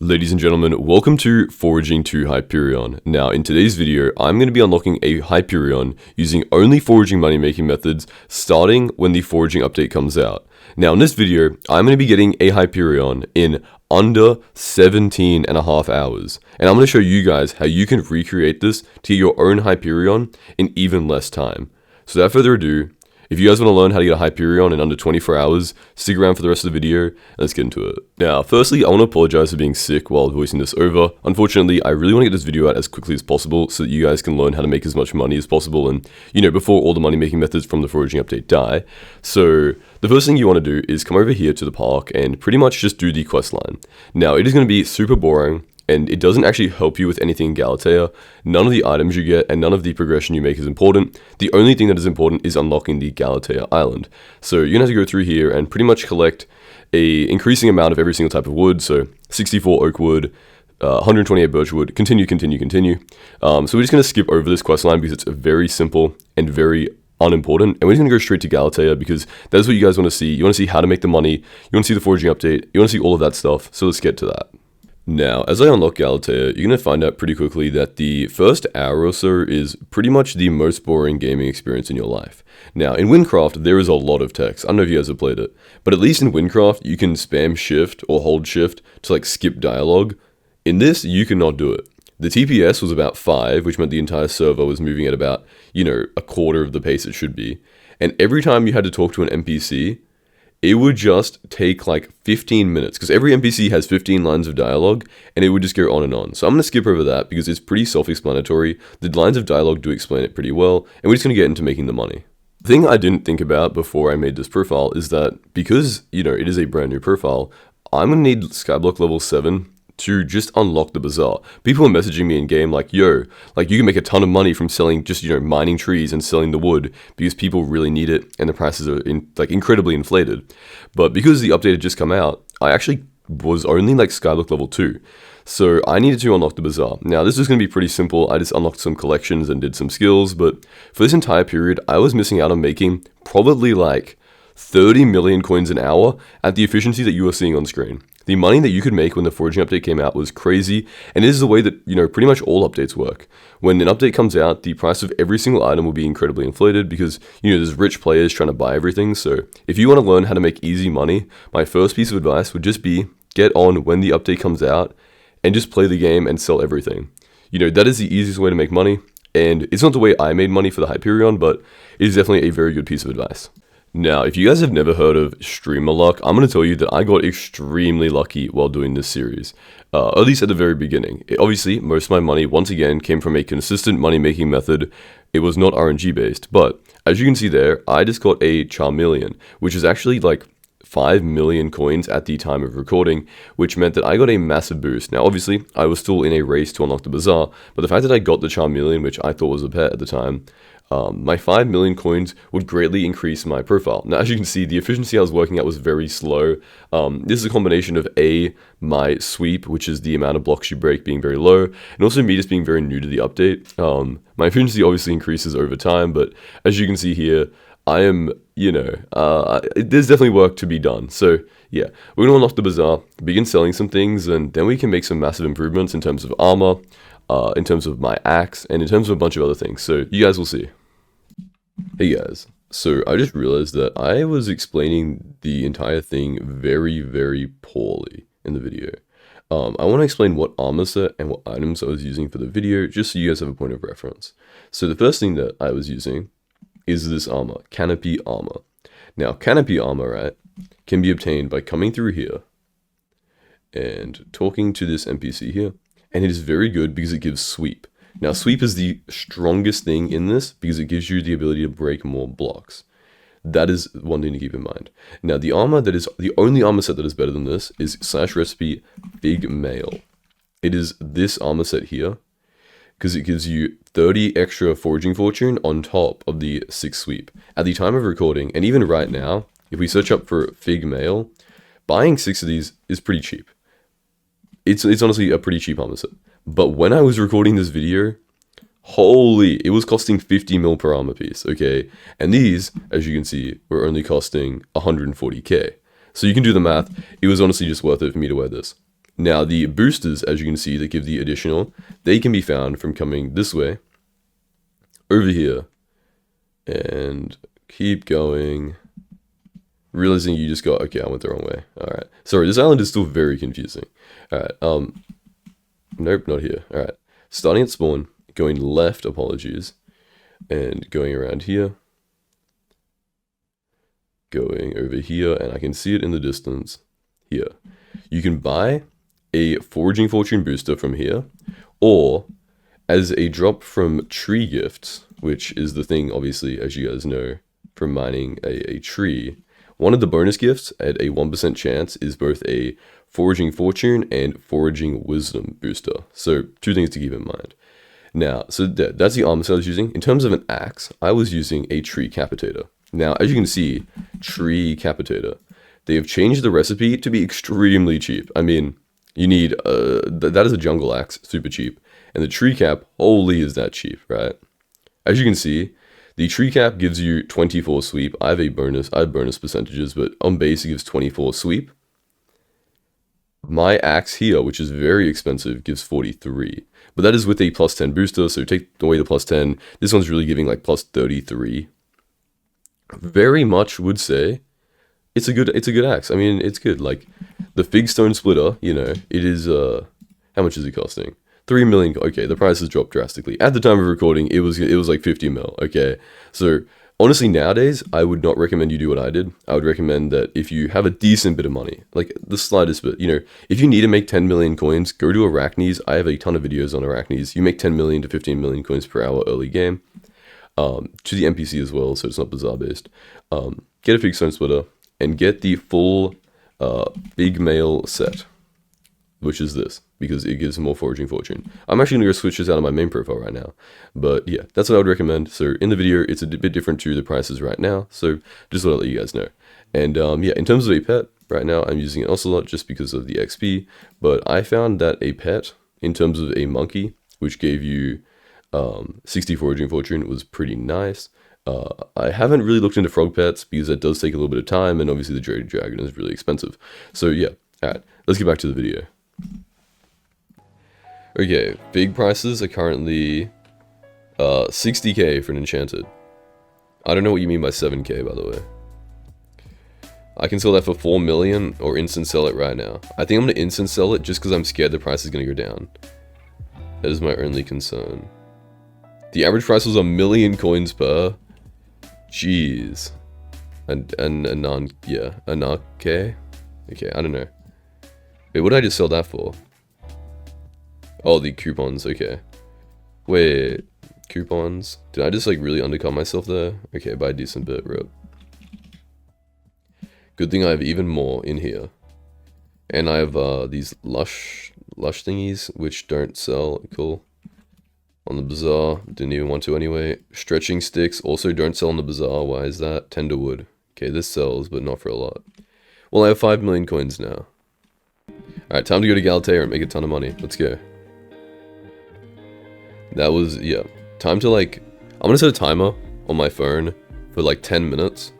Ladies and gentlemen, welcome to Foraging to Hyperion. Now, in today's video, I'm going to be unlocking a Hyperion using only foraging money-making methods, starting when the foraging update comes out. Now, in this video, I'm going to be getting a Hyperion in under 17.5 hours. And I'm going to show you guys how you can recreate this to get your own Hyperion in even less time. So without further ado, if you guys want to learn how to get a Hyperion in under 24 hours, stick around for the rest of the video, and let's get into it. Now, firstly, I want to apologize for being sick while voicing this over. Unfortunately, I really want to get this video out as quickly as possible so that you guys can learn how to make as much money as possible and, before all the money-making methods from the foraging update die. So, the first thing you want to do is come over here to the park and pretty much just do the quest line. Now, it is going to be super boring, and it doesn't actually help you with anything in Galatea. None of the items you get and none of the progression you make is important. The only thing that is important is unlocking the Galatea island. So you're going to have to go through here and pretty much collect a increasing amount of every single type of wood. So 64 oak wood, 128 birch wood, continue. So we're just going to skip over this quest line because it's very simple and very unimportant, and we're just going to go straight to Galatea because that is what you guys want to see. You want to see how to make the money, you want to see the foraging update, you want to see all of that stuff. So let's get to that. Now, as I unlock Galatea, you're going to find out pretty quickly that the first hour or so is pretty much the most boring gaming experience in your life. Now, in Minecraft, there is a lot of text. I don't know if you guys have played it, but at least in Minecraft, you can spam shift or hold shift to skip dialogue. In this, you cannot do it. The TPS was about 5, which meant the entire server was moving at about, a quarter of the pace it should be. And every time you had to talk to an NPC, it would just take 15 minutes because every NPC has 15 lines of dialogue and it would just go on and on. So I'm going to skip over that because it's pretty self-explanatory. The lines of dialogue do explain it pretty well, and we're just going to get into making the money. The thing I didn't think about before I made this profile is that because, it is a brand new profile, I'm going to need Skyblock level 7 to just unlock the bazaar. People are messaging me in game you can make a ton of money from selling just, mining trees and selling the wood because people really need it and the prices are incredibly inflated. But because the update had just come out, I actually was only Skyblock level 2. So I needed to unlock the bazaar. Now this is going to be pretty simple. I just unlocked some collections and did some skills, but for this entire period, I was missing out on making probably 30 million coins an hour at the efficiency that you are seeing on screen. The money that you could make when the foraging update came out was crazy, and this is the way that, pretty much all updates work. When an update comes out, the price of every single item will be incredibly inflated because, there's rich players trying to buy everything. So if you want to learn how to make easy money, my first piece of advice would just be get on when the update comes out and just play the game and sell everything. That is the easiest way to make money, and it's not the way I made money for the Hyperion, but it is definitely a very good piece of advice. Now, if you guys have never heard of streamer luck, I'm going to tell you that I got extremely lucky while doing this series, at least at the very beginning. Obviously, most of my money, once again, came from a consistent money-making method. It was not RNG-based, but as you can see there, I just got a Charmeleon, which is actually 5 million coins at the time of recording, which meant that I got a massive boost. Now, obviously, I was still in a race to unlock the bazaar, but the fact that I got the Charmeleon, which I thought was a pet at the time, my 5 million coins would greatly increase my profile. Now, as you can see, the efficiency I was working at was very slow. This is a combination of my sweep, which is the amount of blocks you break, being very low, and also me just being very new to the update. My efficiency obviously increases over time, but as you can see here, I am, there's definitely work to be done. So yeah, we're going to unlock the bazaar, begin selling some things, and then we can make some massive improvements in terms of armor, in terms of my axe, and in terms of a bunch of other things. So you guys will see. Hey guys, so I just realized that I was explaining the entire thing very, very poorly in the video. I want to explain what armor set and what items I was using for the video, just so you guys have a point of reference. So the first thing that I was using is this armor, canopy armor. Now, canopy armor, right, can be obtained by coming through here and talking to this NPC here, and it is very good because it gives sweep. Now, sweep is the strongest thing in this because it gives you the ability to break more blocks. That is one thing to keep in mind. Now, the armor that is the only armor set that is better than this is /recipe Fig Mail. It is this armor set here because it gives you 30 extra foraging fortune on top of the 6 sweep. At the time of recording, and even right now, if we search up for Fig Mail, buying 6 of these is pretty cheap. It's honestly a pretty cheap armor set. But when I was recording this video, it was costing 50 mil per armor piece, okay? And these, as you can see, were only costing 140k. So you can do the math. It was honestly just worth it for me to wear this. Now the boosters, as you can see, that give the additional, they can be found from coming this way, over here, and keep going, realizing you just got, okay, I went the wrong way. Alright, sorry, this island is still very confusing. Alright, nope, not here. Alright, starting at spawn, going left, apologies, and going around here, going over here, and I can see it in the distance here. You can buy a Foraging Fortune booster from here, or as a drop from tree gifts, which is the thing, obviously, as you guys know, from mining a tree. One of the bonus gifts at a 1% chance is both a Foraging Fortune and Foraging Wisdom booster. So 2 things to keep in mind. Now, so that's the armor set I was using. In terms of an axe, I was using a tree capitator. Now, as you can see, tree capitator, they have changed the recipe to be extremely cheap. I mean, you need, that is a jungle axe, super cheap. And the tree cap, holy is that cheap, right? As you can see, the tree cap gives you 24 sweep. I have bonus percentages, but on base it gives 24 sweep. My axe here, which is very expensive, gives 43. But that is with a plus 10 booster, so take away the plus 10. This one's really giving like plus 33. Very much would say it's a good axe. I mean, it's good. Like the Fig Stone Splitter, you know, it is how much is it costing? 3 million. Okay, the price has dropped drastically. At the time of recording, it was like 50 mil. Okay, so honestly, nowadays I would not recommend you do what I did. I would recommend that if you have a decent bit of money, like the slightest bit, you know, if you need to make 10 million coins, go to Arachnes. I have a ton of videos on Arachnes. You make 10 million to 15 million coins per hour early game. To the NPC as well, so it's not bazaar based. Get a Fig Stone Splitter and get the full big mail set, which is this, because it gives more Foraging Fortune. I'm actually going to go switch this out of my main profile right now, but yeah, that's what I would recommend. So in the video, it's a bit different to the prices right now, so just want to let you guys know. And yeah, in terms of a pet, right now I'm using an Ocelot just because of the XP, but I found that a pet, in terms of a monkey, which gave you 60 Foraging Fortune, was pretty nice. I haven't really looked into frog pets because that does take a little bit of time, and obviously the Jade Dragon is really expensive. So yeah, alright, let's get back to the video. Okay, big prices are currently 60k for an enchanted. I don't know what you mean by 7k, by the way. I can sell that for 4 million or instant sell it right now. I think I'm going to instant sell it just because I'm scared the price is going to go down. That is my only concern. The average price was 1 million coins per. Jeez. Okay, I don't know. Wait, what did I just sell that for? Oh, the coupons, okay. Wait, coupons? Did I just like really undercut myself there? Okay, by a decent bit, rip. Good thing I have even more in here. And I have these lush thingies, which don't sell, cool. On the bazaar, didn't even want to anyway. Stretching sticks also don't sell on the bazaar. Why is that? Tender wood. Okay, this sells, but not for a lot. Well, I have 5 million coins now. Alright, time to go to Galatea and make a ton of money. Let's go. That was, yeah. Time to like, I'm gonna set a timer on my phone for like 10 minutes.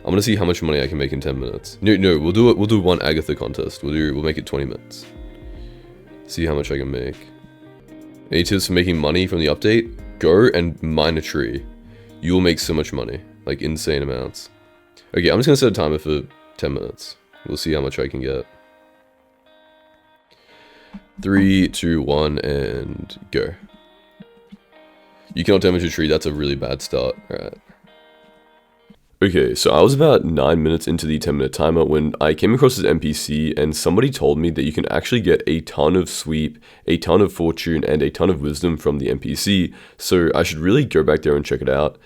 I'm gonna see how much money I can make in 10 minutes. No, we'll do one Agatha contest. We'll make it 20 minutes. See how much I can make. Any tips for making money from the update? Go and mine a tree. You will make so much money. Like, insane amounts. Okay, I'm just gonna set a timer for 10 minutes. We'll see how much I can get. 3, 2, 1, and go. You cannot damage a tree, that's a really bad start. Alright. Okay, so I was about 9 minutes into the 10-minute timer when I came across this NPC and somebody told me that you can actually get a ton of sweep, a ton of fortune, and a ton of wisdom from the NPC, so I should really go back there and check it out,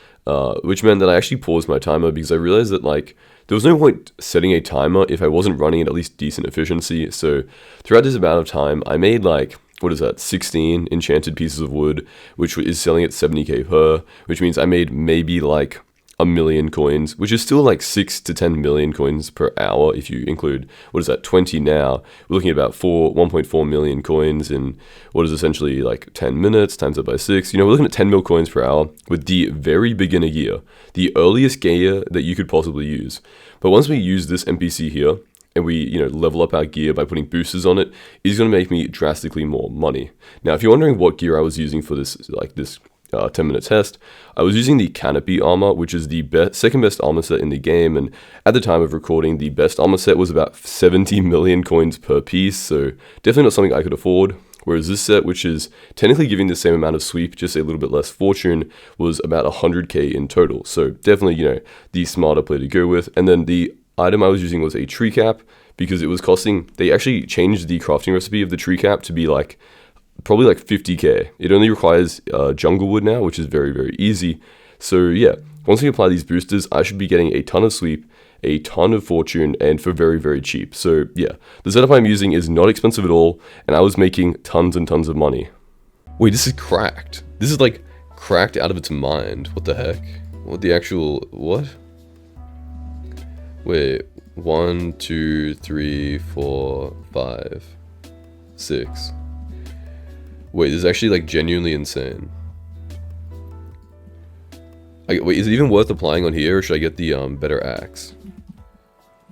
which meant that I actually paused my timer because I realized that, like, there was no point setting a timer if I wasn't running at least decent efficiency, so throughout this amount of time, I made, like, what is that, 16 enchanted pieces of wood, which is selling at 70k per, which means I made maybe, like, 1 million coins, which is still like 6 to 10 million coins per hour if you include, what is that, 20 now. We're looking at about 1.4 million coins in what is essentially like 10 minutes times that by 6. You know, we're looking at 10 mil coins per hour with the very beginner gear, the earliest gear that you could possibly use. But once we use this NPC here, and we, level up our gear by putting boosters on it, is going to make me drastically more money. Now, if you're wondering what gear I was using for this, 10-minute test, I was using the Canopy armor, which is the second best armor set in the game, and at the time of recording, the best armor set was about 70 million coins per piece, so definitely not something I could afford. Whereas this set, which is technically giving the same amount of sweep, just a little bit less fortune, was about 100k in total. So definitely, the smarter play to go with. And then the item I was using was a tree cap, because it was costing, they actually changed the crafting recipe of the tree cap to be probably 50k. It only requires jungle wood now, which is very, very easy. So yeah, once we apply these boosters, I should be getting a ton of sweep, a ton of fortune, and for very, very cheap. So yeah, the setup I'm using is not expensive at all, and I was making tons and tons of money. Wait, this is cracked. This is cracked out of its mind. What the heck? What the actual, what? Wait, 1, 2, 3, 4, 5, 6. Wait, this is actually genuinely insane. Wait, is it even worth applying on here, or should I get the better axe?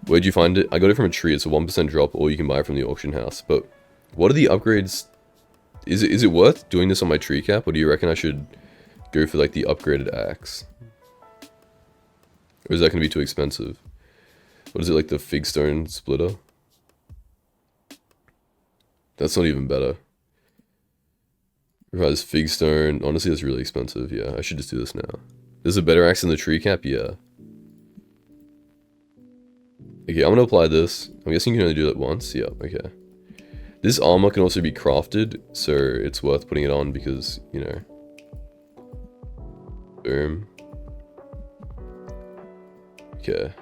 Where'd you find it? I got it from a tree. It's a 1% drop, or you can buy it from the auction house. But what are the upgrades? Is it worth doing this on my tree cap, or do you reckon I should go for the upgraded axe? Or is that going to be too expensive? What is it, the fig stone splitter? That's not even better. Requires fig stone. Honestly, that's really expensive. Yeah, I should just do this now. There's a better axe in the tree cap? Yeah. Okay, I'm gonna apply this. I'm guessing you can only do that once. Yeah, okay. This armor can also be crafted, so it's worth putting it on because, boom. Okay.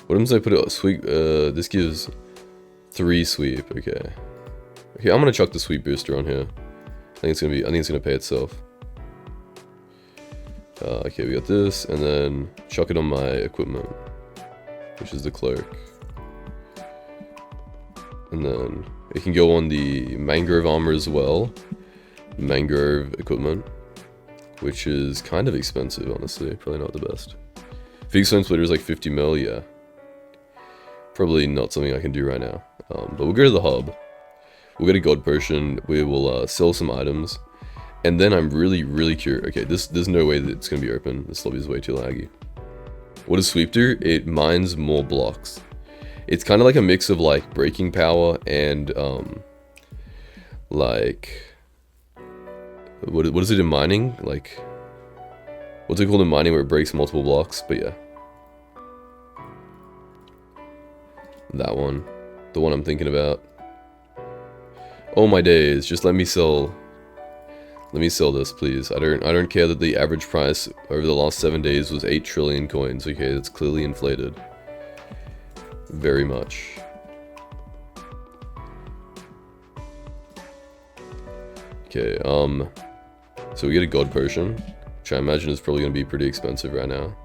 What happens if I put it sweep? This gives 3 sweep. Okay. Okay, I'm gonna chuck the sweep booster on here. I think it's gonna pay itself. Okay, we got this, and then chuck it on my equipment, which is the cloak. And then it can go on the mangrove armor as well. Mangrove equipment, which is kind of expensive, honestly. Probably not the best. Fig stone splitter is 50 mil, yeah. Probably not something I can do right now. But we'll go to the hub. We'll get a god potion. We will sell some items. And then I'm really, really curious. Okay, there's no way that it's going to be open. This lobby is way too laggy. What does sweep do? It mines more blocks. It's kind of like a mix of breaking power and what is it in mining? What's it called in mining where it breaks multiple blocks? But yeah. That one. The one I'm thinking about. Oh my days, just let me sell this, please. I don't care that the average price over the last 7 days was 8 trillion coins. Okay, that's clearly inflated. Very much. Okay, so we get a god potion, which I imagine is probably going to be pretty expensive right now.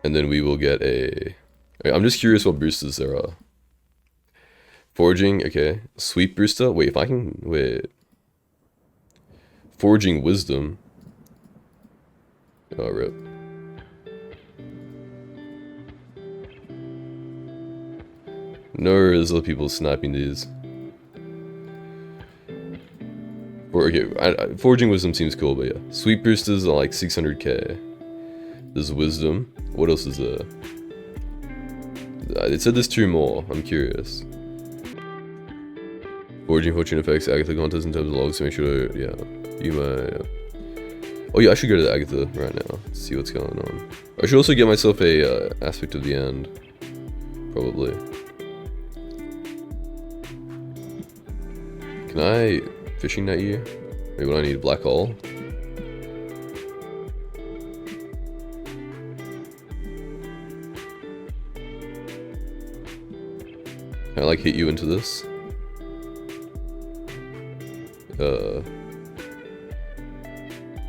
And then we will get a... I'm just curious what boosters there are. Foraging, okay. Sweep booster? Wait, if I can... Wait. Foraging wisdom. Oh, rip. No, there's other people sniping these. Or, okay, Foraging wisdom seems cool, but yeah. Sweep boosters are 600k. There's wisdom. What else is there? It said there's 2 more. I'm curious. Foraging fortune effects, Agatha contest in terms of logs, so make sure to, yeah. Oh yeah, I should go to the Agatha right now. See what's going on. I should also get myself a aspect of the end. Probably. Can I fishing net you? Maybe when I need a black hole. Can I hit you into this?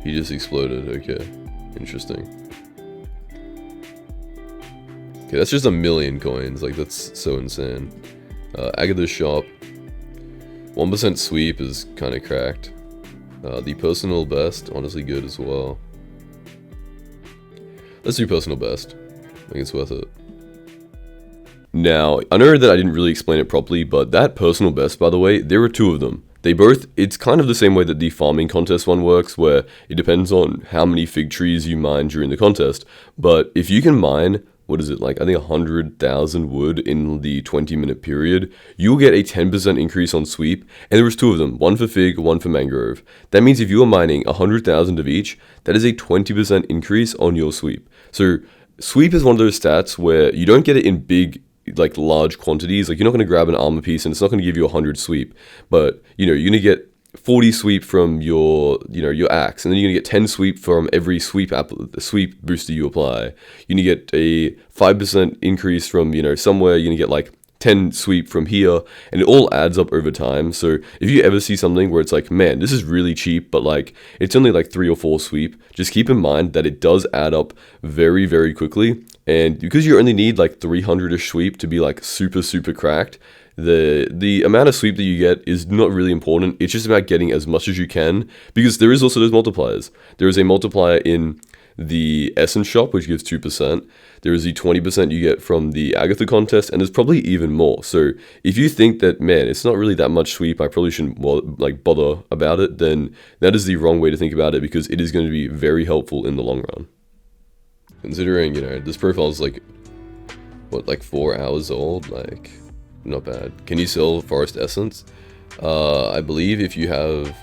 He just exploded, okay. Interesting. Okay, that's just 1,000,000 coins, that's so insane. Agatha's shop. 1% sweep is kinda cracked. The personal best, honestly good as well. Let's do personal best. I think it's worth it. Now, I know that I didn't really explain it properly, but that personal best, by the way, there are two of them. It's kind of the same way that the farming contest one works, where it depends on how many fig trees you mine during the contest. But if you can mine, what is it, like, I think 100,000 wood in the 20-minute period, you'll get a 10% increase on sweep, and there was two of them, one for fig, one for mangrove. That means if you are mining 100,000 of each, that is a 20% increase on your sweep. So sweep is one of those stats where you don't get it in big, like, large quantities. Like, you're not going to grab an armor piece and it's not going to give you 100 sweep, but you're going to get 40 sweep from your axe, and then you're going to get 10 sweep from every sweep booster you apply. You're going to get a 5% increase from somewhere. You're going to get like 10 sweep from here, and it all adds up over time. So if you ever see something where it's like, man, this is really cheap, but like it's only like 3 or 4 sweep, just keep in mind that it does add up very, very quickly. And because you only need like 300-ish sweep to be like super, super cracked, the amount of sweep that you get is not really important. It's just about getting as much as you can, because there is also those multipliers. There is a multiplier in the Essence shop, which gives 2%. There is the 20% you get from the Agatha contest, and there's probably even more. So if you think that, man, it's not really that much sweep, I probably shouldn't bother about it, then that is the wrong way to think about it, because it is going to be very helpful in the long run. Considering, this profile is like, what, like 4 hours old? Like, not bad. Can you sell Forest Essence? I believe if you have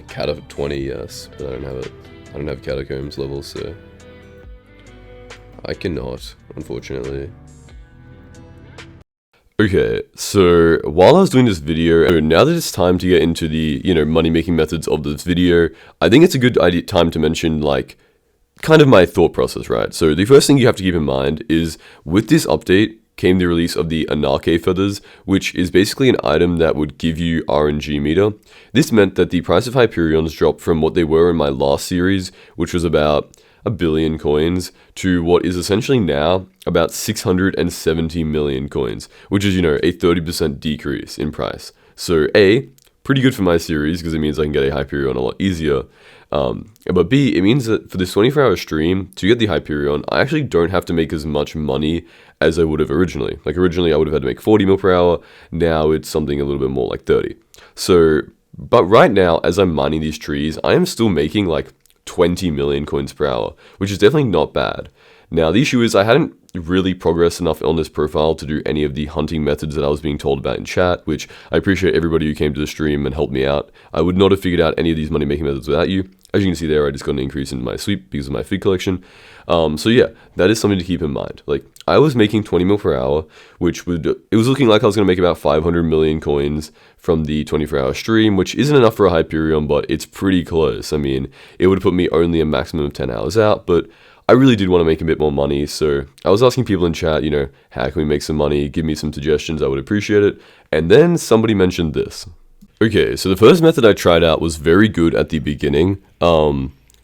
Cat of 20, yes, but I don't have it. I don't have Catacombs level, so I cannot, unfortunately. Okay, so while I was doing this video, now that it's time to get into the, money-making methods of this video, I think it's a good time to mention, like, kind of my thought process, right? So the first thing you have to keep in mind is, with this update came the release of the Anarche feathers, which is basically an item that would give you RNG meter. This meant that the price of Hyperions dropped from what they were in my last series, which was about 1 billion coins, to what is essentially now about 670 million coins, which is, a 30% decrease in price. So A, pretty good for my series, because it means I can get a Hyperion a lot easier. But B, it means that for this 24-hour stream, to get the Hyperion, I actually don't have to make as much money as I would have originally. Like, originally I would have had to make 40 mil per hour, now it's something a little bit more like 30. So, but right now, as I'm mining these trees, I am still making like 20 million coins per hour, which is definitely not bad. Now, the issue is I hadn't really progressed enough on this profile to do any of the hunting methods that I was being told about in chat, which I appreciate everybody who came to the stream and helped me out. I would not have figured out any of these money-making methods without you. As you can see there, I just got an increase in my sweep because of my fig collection. So yeah, that is something to keep in mind. Like, I was making 20 mil per hour, it was looking like I was going to make about 500 million coins from the 24-hour stream, which isn't enough for a Hyperion, but it's pretty close. I mean, it would put me only a maximum of 10 hours out, but I really did want to make a bit more money, so I was asking people in chat, how can we make some money? Give me some suggestions, I would appreciate it. And then somebody mentioned this. Okay, so the first method I tried out was very good at the beginning,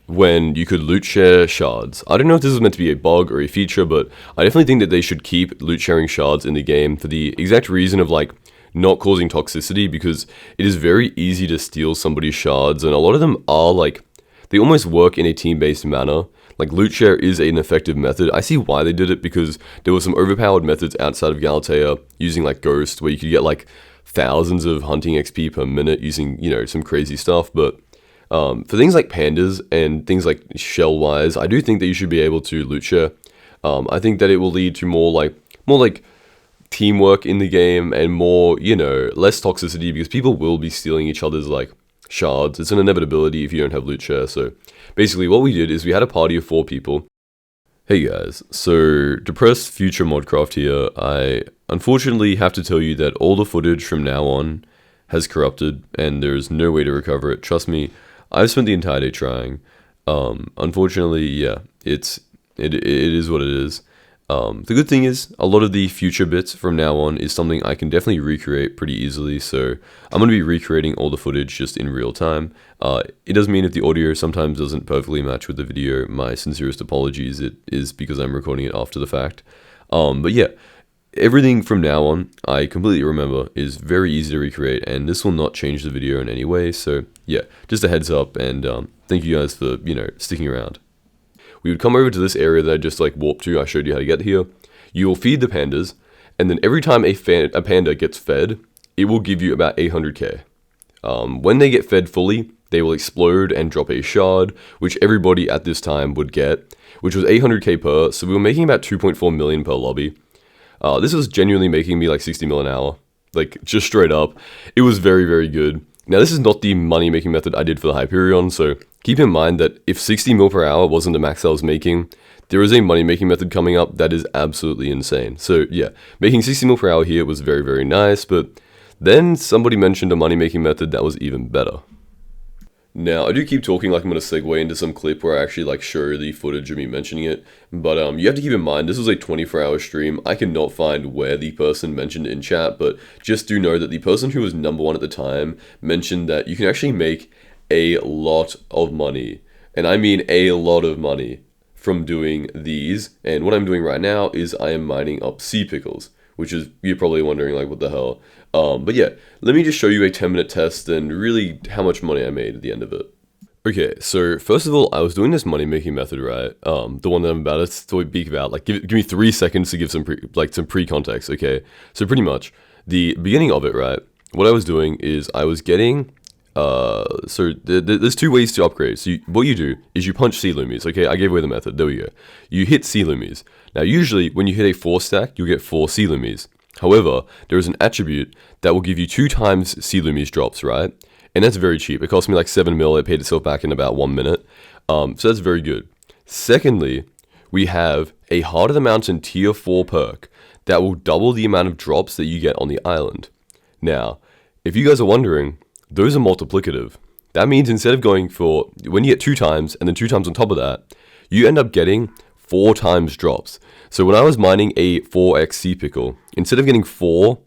when you could loot share shards. I don't know if this is meant to be a bug or a feature, but I definitely think that they should keep loot sharing shards in the game for the exact reason of, like, not causing toxicity, because it is very easy to steal somebody's shards, and a lot of them are, like, they almost work in a team-based manner. Like, loot share is an effective method. I see why they did it, because there were some overpowered methods outside of Galatea using, like, Ghost, where you could get, like, thousands of hunting XP per minute using, some crazy stuff. But for things like pandas and things like shell-wise, I do think that you should be able to loot share. I think that it will lead to more like teamwork in the game and more, less toxicity, because people will be stealing each other's, like, shards. It's an inevitability if you don't have loot share. So basically what we did is we had a party of 4 people. Hey guys, so depressed future modcraft here. I unfortunately have to tell you that all the footage from now on has corrupted, and there's no way to recover it. Trust me, I've spent the entire day trying. Unfortunately, yeah, it is what it is. The good thing is, a lot of the future bits from now on is something I can definitely recreate pretty easily, so I'm going to be recreating all the footage just in real time. It does mean if the audio sometimes doesn't perfectly match with the video, my sincerest apologies. It is because I'm recording it after the fact. But yeah, everything from now on, I completely remember, is very easy to recreate, and this will not change the video in any way. So yeah, just a heads up, and thank you guys for, sticking around. We would come over to this area that I just like warped to. I showed you how to get here. You will feed the pandas, and then every time a panda gets fed, it will give you about 800k. When they get fed fully, they will explode and drop a shard, which everybody at this time would get, which was 800k per, so we were making about 2.4 million per lobby. This was genuinely making me like 60 mil an hour, like just straight up. It was very, very good. Now this is not the money making method I did for the Hyperion, so keep in mind that if 60 mil per hour wasn't the max I was making, there is a money making method coming up that is absolutely insane. So yeah, making 60 mil per hour here was very, very nice, but then somebody mentioned a money making method that was even better. Now, I do keep talking like I'm going to segue into some clip where I actually like show the footage of me mentioning it, but you have to keep in mind this was a 24-hour stream. I cannot find where the person mentioned it in chat, but just do know that the person who was #1 at the time mentioned that you can actually make a lot of money, and I mean a lot of money, from doing these. And what I'm doing right now is I am mining up sea pickles, which is, you're probably wondering like, what the hell. But yeah, let me just show you a 10-minute test and really how much money I made at the end of it. Okay, so first of all, I was doing this money making method, right? The one that I'm about to speak about. Like, give me 3 seconds to give some pre-context. Okay, so pretty much the beginning of it, right? What I was doing is I was getting there's 2 ways to upgrade. So what you do is you punch sea loomies. Okay, I gave away the method. There we go. You hit sea loomies. Now, usually when you hit a 4 stack, you'll get 4 sea loomies. However, there is an attribute that will give you 2 times sea loomies drops, right? And that's very cheap. It cost me like 7 mil. It paid itself back in about 1 minute. So that's very good. Secondly, we have a Heart of the Mountain tier 4 perk that will double the amount of drops that you get on the island. Now, if you guys are wondering, those are multiplicative. That means instead of going for, when you get 2 times and then 2 times on top of that, you end up getting 4 times drops. So when I was mining a 4x sea pickle, instead of getting 4,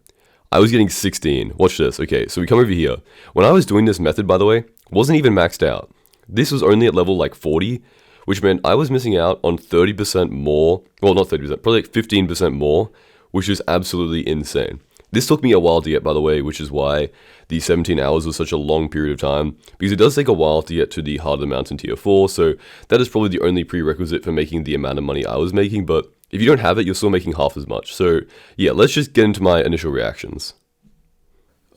I was getting 16. Watch this. Okay, so we come over here. When I was doing this method, by the way, wasn't even maxed out. This was only at level like 40, which meant I was missing out on 30% more. Well, not 30%, probably like 15% more, which is absolutely insane. This took me a while to get, by the way, which is why the 17 hours was such a long period of time, because it does take a while to get to the Heart of the Mountain tier 4, so that is probably the only prerequisite for making the amount of money I was making, but if you don't have it, you're still making half as much. So yeah, let's just get into my initial reactions.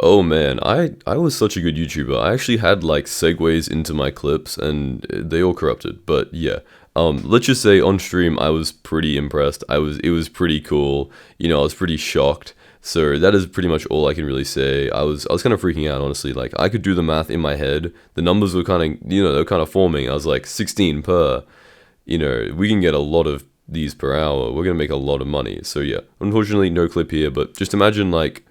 Oh man, I was such a good YouTuber. I actually had like segues into my clips and they all corrupted, but yeah. Let's just say on stream I was pretty impressed. It was pretty cool. I was pretty shocked. So that is pretty much all I can really say. I was kind of freaking out, honestly. Like, I could do the math in my head. The numbers were kind of, they were kind of forming. I was like, 16 per, we can get a lot of these per hour. We're going to make a lot of money. So yeah, unfortunately, no clip here, but just imagine like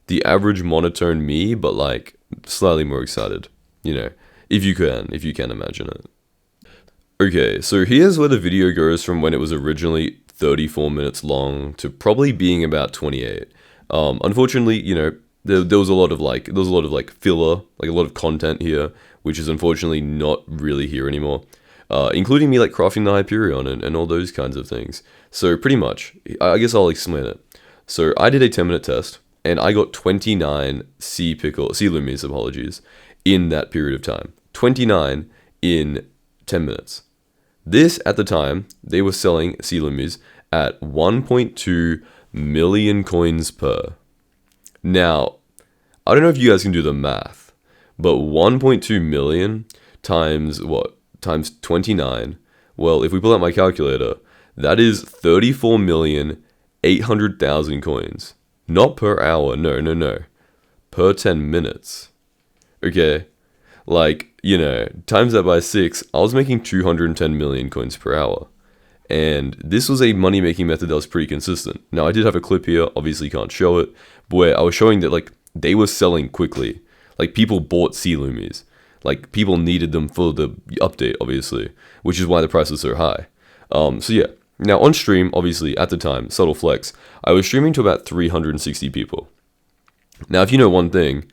the average monotone me, but like slightly more excited, if you can imagine it. Okay, so here's where the video goes from when it was originally 34 minutes long to probably being about 28. Unfortunately, there was a lot of filler, like a lot of content here, which is unfortunately not really here anymore, including me like crafting the Hyperion and all those kinds of things. So pretty much, I guess I'll explain it. So I did a 10-minute test, and I got 29 sea loomies, apologies, in that period of time. 29 in 10 minutes. This, at the time, they were selling sea loomies at 1.2 million coins per. Now, I don't know if you guys can do the math, but 1.2 million times what? Times 29. Well, if we pull out my calculator, that is 34,800,000 coins. Not per hour, no. Per 10 minutes. Okay? Like, times that by 6, I was making 210 million coins per hour. And this was a money-making method that was pretty consistent. Now, I did have a clip here, obviously can't show it, but where I was showing that, like, they were selling quickly. Like, people bought sea loomies. Like, people needed them for the update, obviously, which is why the price was so high. So yeah. Now, on stream, obviously, at the time, subtle flex, I was streaming to about 360 people. Now, if you know one thing,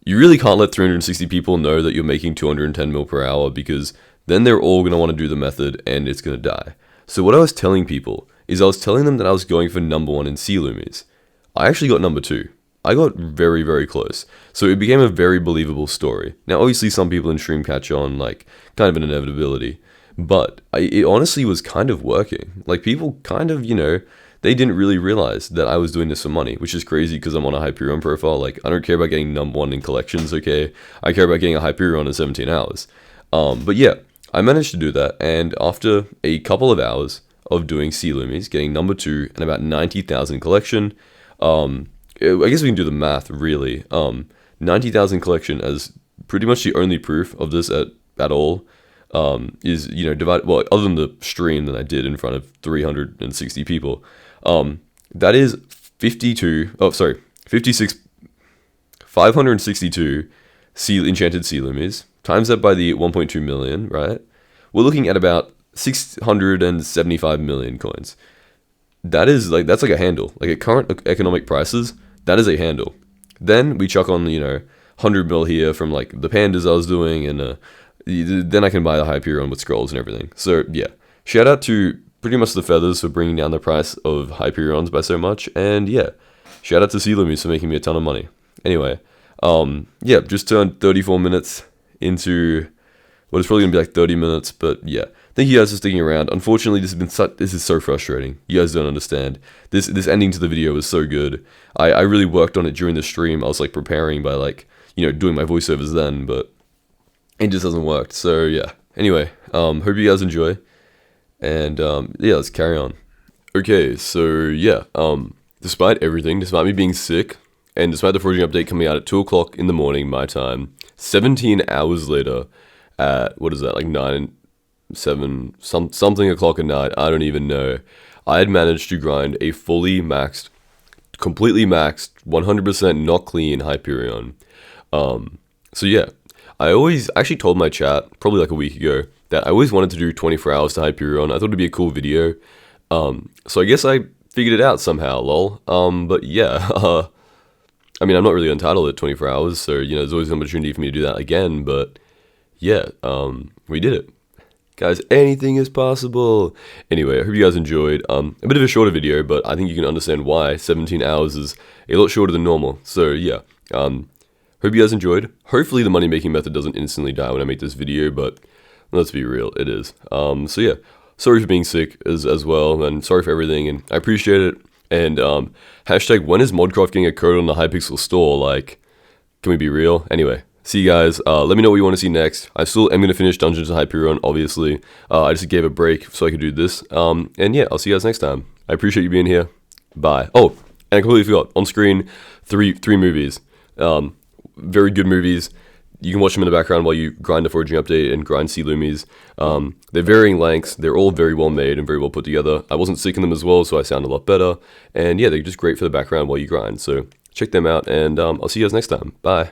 you really can't let 360 people know that you're making 210 mil per hour, because then they're all going to want to do the method and it's going to die. So what I was telling people is I was telling them that I was going for number 1 in sea loomies. I actually got number 2. I got very, very close. So it became a very believable story. Now, obviously, some people in stream catch on, like, kind of an inevitability. But it honestly was kind of working. Like, people kind of, they didn't really realize that I was doing this for money, which is crazy because I'm on a Hyperion profile. Like, I don't care about getting number 1 in collections, okay? I care about getting a Hyperion in 17 hours. But yeah, I managed to do that. And after a couple of hours of doing sea loomies, getting number 2 and about 90,000 collection, I guess we can do the math, really. 90,000 collection as pretty much the only proof of this at all. Is, divided, well, other than the stream that I did in front of 360 people, that is 562 enchanted sea loomies, times that by the 1.2 million, right? We're looking at about 675 million coins. That's like a handle. Like, at current economic prices, that is a handle. Then we chuck on, 100 mil here from, like, the pandas I was doing, and, then I can buy the Hyperion with scrolls and everything. So yeah, shout out to pretty much the Feathers for bringing down the price of Hyperions by so much, and yeah, shout out to Sea Loomies for making me a ton of money. Anyway, yeah, just turned 34 minutes into what is probably gonna be like 30 minutes, but yeah, thank you guys for sticking around. Unfortunately, this is so frustrating. You guys don't understand. This ending to the video was so good. I really worked on it during the stream. I was like preparing by like doing my voiceovers then, but it just hasn't worked. So yeah. Anyway, hope you guys enjoy, and yeah, let's carry on. Okay, so yeah, despite everything, despite me being sick, and despite the foraging update coming out at 2 o'clock in the morning my time, 17 hours later, at what is that, like something o'clock at night, I don't even know, I had managed to grind a fully maxed, completely maxed, 100% not clean Hyperion. So yeah. I actually told my chat, probably like a week ago, that I always wanted to do 24 hours to Hyperion. I thought it'd be a cool video. So I guess I figured it out somehow, lol. But yeah, I mean, I'm not really entitled at 24 hours, so, there's always an opportunity for me to do that again, but yeah, we did it. Guys, anything is possible. Anyway, I hope you guys enjoyed. A bit of a shorter video, but I think you can understand why 17 hours is a lot shorter than normal. So yeah, hope you guys enjoyed. Hopefully the money making method doesn't instantly die when I make this video, but let's be real, it is. So yeah, sorry for being sick as well, and sorry for everything, and I appreciate it. And hashtag when is Modcraft getting a code on the Hypixel store? Like, can we be real? Anyway, see you guys. Let me know what you want to see next. I still am going to finish Dungeons and Hyperion, obviously. I just gave a break so I could do this. And yeah, I'll see you guys next time. I appreciate you being here. Bye. Oh, and I completely forgot. On screen, three movies. Very good movies. You can watch them in the background while you grind the foraging update and grind sea loomies. They're varying lengths. They're all very well made and very well put together. I wasn't sick in them as well, so I sound a lot better. And yeah, they're just great for the background while you grind. So check them out, and I'll see you guys next time. Bye.